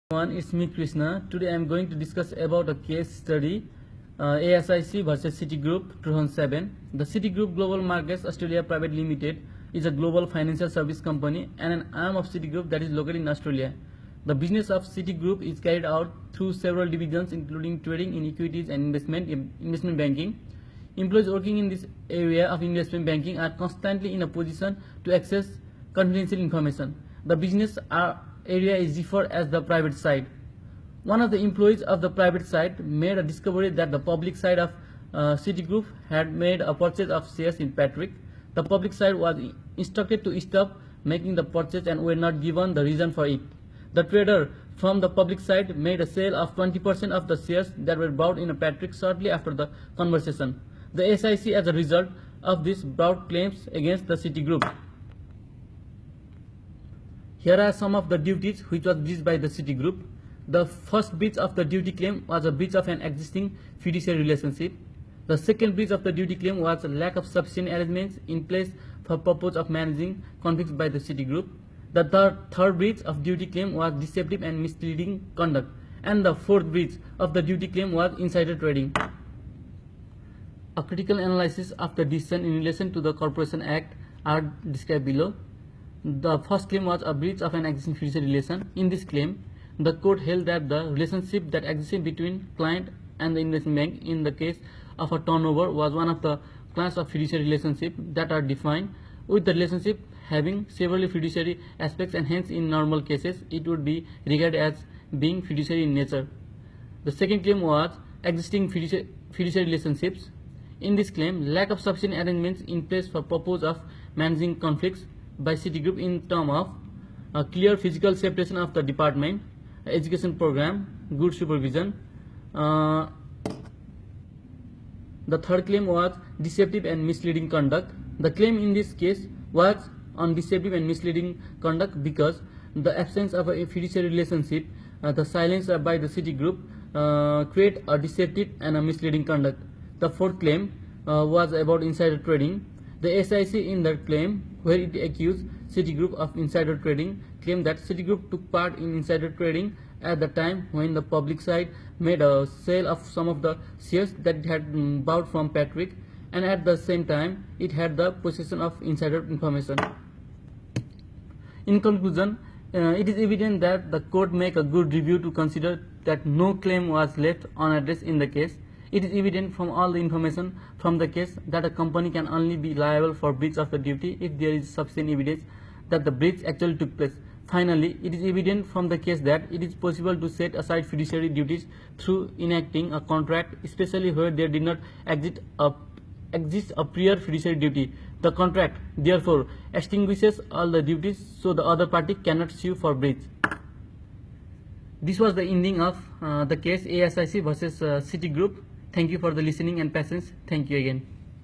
Everyone, it's me Krishna. Today I am going to discuss about a case study, ASIC versus Citigroup 2007. The Citigroup Global Markets Australia Private Limited is a global financial service company and an arm of Citigroup that is located in Australia. The business of Citigroup is carried out through several divisions including trading in equities and investment banking. Employees working in this area of investment banking are constantly in a position to access confidential information. The business area is referred as the private side. One of the employees of the private side made a discovery that the public side of Citigroup had made a purchase of shares in Patrick. The public side was instructed to stop making the purchase and were not given the reason for it. The trader from the public side made a sale of 20% of the shares that were bought in Patrick shortly after the conversation. The SIC, as a result of this, brought claims against the Citigroup. Here are some of the duties which was breached by the Citigroup. The first breach of the duty claim was a breach of an existing fiduciary relationship. The second breach of the duty claim was a lack of sufficient arrangements in place for purpose of managing conflicts by the Citigroup. The third breach of duty claim was deceptive and misleading conduct. And the fourth breach of the duty claim was insider trading. A critical analysis of the decision in relation to the Corporation Act are described below. The first claim was a breach of an existing fiduciary relation. In this claim, the court held that the relationship that existed between client and the investment bank in the case of a turnover was one of the class of fiduciary relationship that are defined, with the relationship having several fiduciary aspects, and hence in normal cases it would be regarded as being fiduciary in nature. The second claim was existing fiduciary relationships. In this claim, lack of sufficient arrangements in place for purpose of managing conflicts by Citigroup in terms of a clear physical separation of the department, education program, good supervision. The third claim was deceptive and misleading conduct. The claim in this case was on deceptive and misleading conduct because the absence of a fiduciary relationship, the silence by the Citigroup create a deceptive and a misleading conduct. The fourth claim was about insider trading. The SIC in that claim, where it accused Citigroup of insider trading, claimed that Citigroup took part in insider trading at the time when the public side made a sale of some of the shares that it had bought from Patrick, and at the same time it had the possession of insider information. In conclusion, it is evident that the court make a good review to consider that no claim was left unaddressed in the case. It is evident from all the information from the case that a company can only be liable for breach of the duty if there is sufficient evidence that the breach actually took place. Finally, it is evident from the case that it is possible to set aside fiduciary duties through enacting a contract, especially where there did not exist a prior fiduciary duty. The contract, therefore, extinguishes all the duties, so the other party cannot sue for breach. This was the ending of the case ASIC versus Citigroup. Thank you for the listening and patience. Thank you again.